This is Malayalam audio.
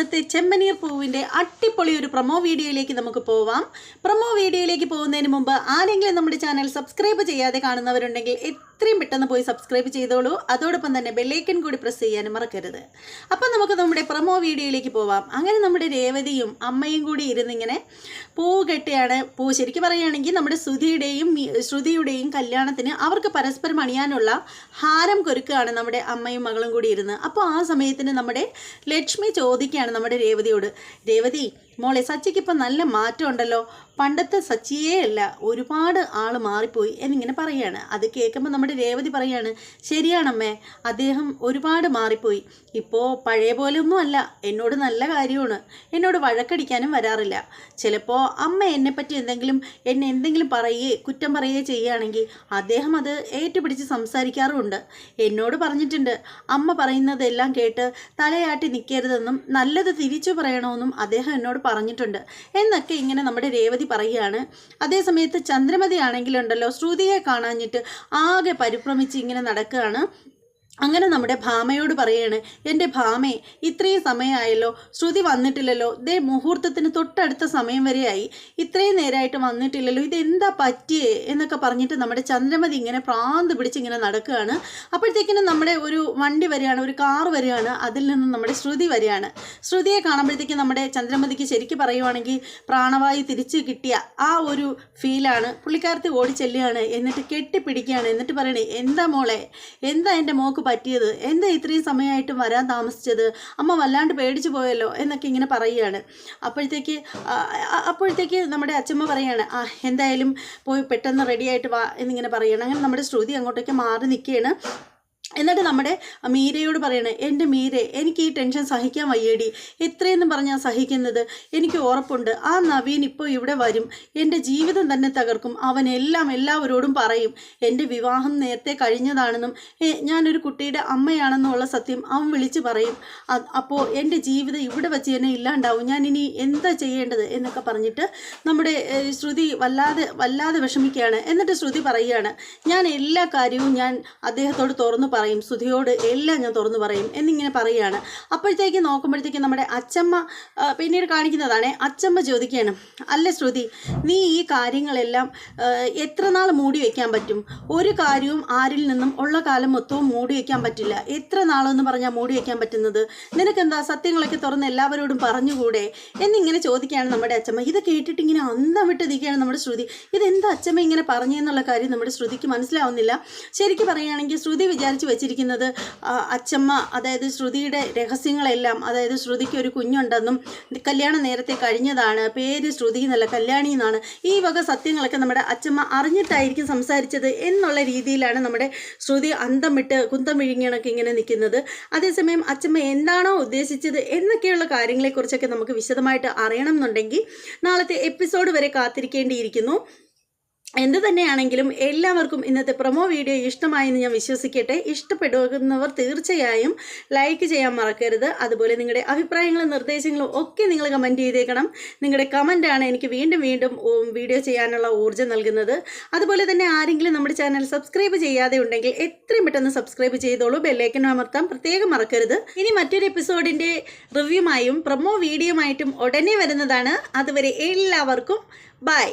ഇന്നത്തെ ചെമ്പനീർ പൂവിൻ്റെ അടിപൊളി ഒരു പ്രൊമോ വീഡിയോയിലേക്ക് നമുക്ക് പോവാം. പ്രൊമോ വീഡിയോയിലേക്ക് പോകുന്നതിന് മുമ്പ് ആരെങ്കിലും നമ്മുടെ ചാനൽ സബ്സ്ക്രൈബ് ചെയ്യാതെ കാണുന്നവരുണ്ടെങ്കിൽ എത്രയും പെട്ടെന്ന് പോയി സബ്സ്ക്രൈബ് ചെയ്തോളൂ. അതോടൊപ്പം തന്നെ ബെല്ലൈക്കൻ കൂടി പ്രസ് ചെയ്യാനും മറക്കരുത്. അപ്പം നമുക്ക് നമ്മുടെ പ്രൊമോ വീഡിയോയിലേക്ക് പോവാം. അങ്ങനെ നമ്മുടെ രേവതിയും അമ്മയും കൂടി ഇരുന്നിങ്ങനെ പൂ കെട്ടിയാണ്. പൂ ശരിക്കും പറയുകയാണെങ്കിൽ നമ്മുടെ ശ്രുതിയുടെയും കല്യാണത്തിന് അവർക്ക് പരസ്പരം അണിയാനുള്ള ഹാരം കൊരുക്കുകയാണ് നമ്മുടെ അമ്മയും മകളും കൂടി ഇരുന്ന്. അപ്പോൾ ആ സമയത്തിന് നമ്മുടെ ലക്ഷ്മി ചോദിക്കുകയാണ് നമ്മുടെ രേവതിയോട്, രേവതി മോളെ, സച്ചിക്ക് ഇപ്പം നല്ല മാറ്റം ഉണ്ടല്ലോ, പണ്ടത്തെ സച്ചിയേ അല്ല, ഒരുപാട് ആൾ മാറിപ്പോയി എന്നിങ്ങനെ പറയാണ്. അത് കേൾക്കുമ്പോൾ നമ്മുടെ രേവതി പറയാണ്, ശരിയാണമ്മേ, അദ്ദേഹം ഒരുപാട് മാറിപ്പോയി, ഇപ്പോൾ പഴയ പോലെ ഒന്നും അല്ല, എന്നോട് നല്ല കാര്യമാണ്, എന്നോട് വഴക്കടിക്കാനും വരാറില്ല. ചിലപ്പോൾ അമ്മ എന്നെപ്പറ്റി എന്നെ എന്തെങ്കിലും കുറ്റം പറയുകയോ ചെയ്യുകയാണെങ്കിൽ അദ്ദേഹം അത് ഏറ്റുപിടിച്ച് സംസാരിക്കാറുമുണ്ട്. എന്നോട് പറഞ്ഞിട്ടുണ്ട്, അമ്മ പറയുന്നതെല്ലാം കേട്ട് തലയാട്ടി നിൽക്കരുതെന്നും നല്ലത് തിരിച്ചു പറയണമെന്നും അദ്ദേഹം എന്നോട് പറഞ്ഞിട്ടുണ്ട് എന്നൊക്കെ ഇങ്ങനെ നമ്മുടെ രേവതി പറയുകയാണ്. അതേസമയത്ത് ചന്ദ്രമതി ആണെങ്കിലുണ്ടല്ലോ, ശ്രുതിയെ കാണാഞ്ഞിട്ട് ആകെ പരിഭ്രമിച്ച് ഇങ്ങനെ നടക്കുകയാണ്. അങ്ങനെ നമ്മുടെ ഭാമയോട് പറയാണ്, എൻ്റെ ഭാമേ, ഇത്രയും സമയമായല്ലോ, ശ്രുതി വന്നിട്ടില്ലല്ലോ, ദേ മുഹൂർത്തത്തിന് തൊട്ടടുത്ത സമയം വരെയായി, ഇത്രയും നേരമായിട്ട് വന്നിട്ടില്ലല്ലോ, ഇതെന്താ പറ്റിയേ എന്നൊക്കെ പറഞ്ഞിട്ട് നമ്മുടെ ചന്ദ്രമതി ഇങ്ങനെ പ്രാന്ത് പിടിച്ച് ഇങ്ങനെ നടക്കുകയാണ്. അപ്പോഴത്തേക്കിനും നമ്മുടെ ഒരു വണ്ടി വരികയാണ്, ഒരു കാർ വരികയാണ്, അതിൽ നിന്നും നമ്മുടെ ശ്രുതി വരികയാണ്. ശ്രുതിയെ കാണുമ്പോഴത്തേക്കും നമ്മുടെ ചന്ദ്രമതിക്ക് ശരിക്കും പറയുവാണെങ്കിൽ പ്രാണവായു തിരിച്ച് കിട്ടിയ ആ ഒരു ഫീലാണ്. പുള്ളിക്കാരത്തി ഓടി ചെല്ലുകയാണ്, എന്നിട്ട് കെട്ടിപ്പിടിക്കുകയാണ്, എന്നിട്ട് പറയണേ, എന്താ മോളെ, എന്താ എൻ്റെ മോക്ക് പറ്റിയത്, എന്താ ഇത്രയും സമയമായിട്ടും വരാൻ താമസിച്ചത്, അമ്മ വല്ലാണ്ട് പേടിച്ചു പോയല്ലോ എന്നൊക്കെ ഇങ്ങനെ പറയുകയാണ്. അപ്പോഴത്തേക്ക് നമ്മുടെ അച്ഛമ്മ പറയാണ്, എന്തായാലും പോയി പെട്ടെന്ന് റെഡി ആയിട്ട് വാ എന്നിങ്ങനെ പറയുകയാണ്. അങ്ങനെ നമ്മുടെ ശ്രുതി അങ്ങോട്ടേക്ക് മാറി നിൽക്കുകയാണ്. എന്നിട്ട് നമ്മുടെ മീരയോട് പറയണേ, എൻ്റെ മീരെ, എനിക്ക് ഈ ടെൻഷൻ സഹിക്കാൻ വയ്യേടി, എത്രയെന്ന് പറഞ്ഞാൽ സഹിക്കുന്നത്, എനിക്ക് ഉറപ്പുണ്ട് ആ നവീൻ ഇപ്പോൾ ഇവിടെ വരും, എൻ്റെ ജീവിതം തന്നെ തകർക്കും, അവൻ എല്ലാവരോടും പറയും എൻ്റെ വിവാഹം നേരത്തെ കഴിഞ്ഞതാണെന്നും ഞാനൊരു കുട്ടിയുടെ അമ്മയാണെന്നുള്ള സത്യം അവൻ വിളിച്ച് പറയും. അപ്പോൾ എൻ്റെ ജീവിതം ഇവിടെ വെച്ച് തന്നെ ഇല്ലാണ്ടാവും, ഞാൻ ഇനി എന്താ ചെയ്യേണ്ടത് എന്നൊക്കെ പറഞ്ഞിട്ട് നമ്മുടെ ശ്രുതി വല്ലാതെ വിഷമിക്കുകയാണ്. എന്നിട്ട് ശ്രുതി പറയുകയാണ്, ഞാൻ എല്ലാ കാര്യവും ഞാൻ അദ്ദേഹത്തോട് തുറന്നു പറയും, ശ്രുതിയോട് എല്ലാം ഞാൻ തുറന്നു പറയും എന്നിങ്ങനെ പറയുകയാണ്. അപ്പോഴത്തേക്ക് നോക്കുമ്പോഴത്തേക്ക് നമ്മുടെ അച്ചമ്മ പിന്നീട് കാണിക്കുന്നതാണ്. അച്ചമ്മ ചോദിക്കുകയാണ്, അല്ല ശ്രുതി, നീ ഈ കാര്യങ്ങളെല്ലാം എത്ര നാൾ മൂടി വയ്ക്കാൻ പറ്റും? ഒരു കാര്യവും ആരിൽ നിന്നും ഉള്ള കാലം മൊത്തവും മൂടി വയ്ക്കാൻ പറ്റില്ല. എത്ര നാളെന്ന് പറഞ്ഞാൽ മൂടി വയ്ക്കാൻ പറ്റുന്നത്? നിനക്കെന്താ സത്യങ്ങളൊക്കെ തുറന്ന് എല്ലാവരോടും പറഞ്ഞുകൂടെ എന്നിങ്ങനെ ചോദിക്കുകയാണ് നമ്മുടെ അച്ചമ്മ. ഇത് കേട്ടിട്ട് ഇങ്ങനെ അന്തം വിട്ട് നിൽക്കുകയാണ് നമ്മുടെ ശ്രുതി. ഇതെന്താ അച്ചമ്മ ഇങ്ങനെ പറഞ്ഞെന്നുള്ള കാര്യം നമ്മുടെ ശ്രുതിക്ക് മനസ്സിലാവുന്നില്ല. ശരിക്കും പറയുകയാണെങ്കിൽ ശ്രുതി വിചാരിച്ച് വെച്ചിരിക്കുന്നത് അച്ചമ്മ, അതായത് ശ്രുതിയുടെ രഹസ്യങ്ങളെല്ലാം, അതായത് ശ്രുതിക്ക് ഒരു കുഞ്ഞുണ്ടെന്നും കല്യാണം നേരത്തെ കഴിഞ്ഞതാണ്, പേര് ശ്രുതി എന്നല്ല കല്യാണി എന്നാണ്, ഈ വക സത്യങ്ങളൊക്കെ നമ്മുടെ അച്ചമ്മ അറിഞ്ഞിട്ടായിരിക്കും സംസാരിച്ചത് എന്നുള്ള രീതിയിലാണ് നമ്മുടെ ശ്രുതി അന്തം വിട്ട് കുന്തം വിഴുങ്ങിയണൊക്കെ ഇങ്ങനെ നിൽക്കുന്നത്. അതേസമയം അച്ചമ്മ എന്താണോ ഉദ്ദേശിച്ചത് എന്നൊക്കെയുള്ള കാര്യങ്ങളെക്കുറിച്ചൊക്കെ നമുക്ക് വിശദമായിട്ട് അറിയണം എന്നുണ്ടെങ്കിൽ നാളത്തെ എപ്പിസോഡ് വരെ കാത്തിരിക്കേണ്ടിയിരിക്കുന്നു. എന്ത് തന്നെയാണെങ്കിലും എല്ലാവർക്കും ഇന്നത്തെ പ്രൊമോ വീഡിയോ ഇഷ്ടമായെന്ന് ഞാൻ വിശ്വസിക്കട്ടെ. ഇഷ്ടപ്പെടുന്നവർ തീർച്ചയായും ലൈക്ക് ചെയ്യാൻ മറക്കരുത്. അതുപോലെ നിങ്ങളുടെ അഭിപ്രായങ്ങളും നിർദ്ദേശങ്ങളും ഒക്കെ നിങ്ങൾ കമൻറ്റ് ചെയ്തേക്കണം. നിങ്ങളുടെ കമൻറ്റാണ് എനിക്ക് വീണ്ടും വീഡിയോ ചെയ്യാനുള്ള ഊർജ്ജം നൽകുന്നത്. അതുപോലെ തന്നെ ആരെങ്കിലും നമ്മുടെ ചാനൽ സബ്സ്ക്രൈബ് ചെയ്യാതെ ഉണ്ടെങ്കിൽ എത്രയും പെട്ടെന്ന് സബ്സ്ക്രൈബ് ചെയ്തോളൂ, ബെല്ലൈക്കൻ അമർത്താൻ പ്രത്യേകം മറക്കരുത്. ഇനി മറ്റൊരു എപ്പിസോഡിൻ്റെ റിവ്യൂമായും പ്രൊമോ വീഡിയോയുമായിട്ടും ഉടനെ വരുന്നതാണ്. അതുവരെ എല്ലാവർക്കും ബൈ.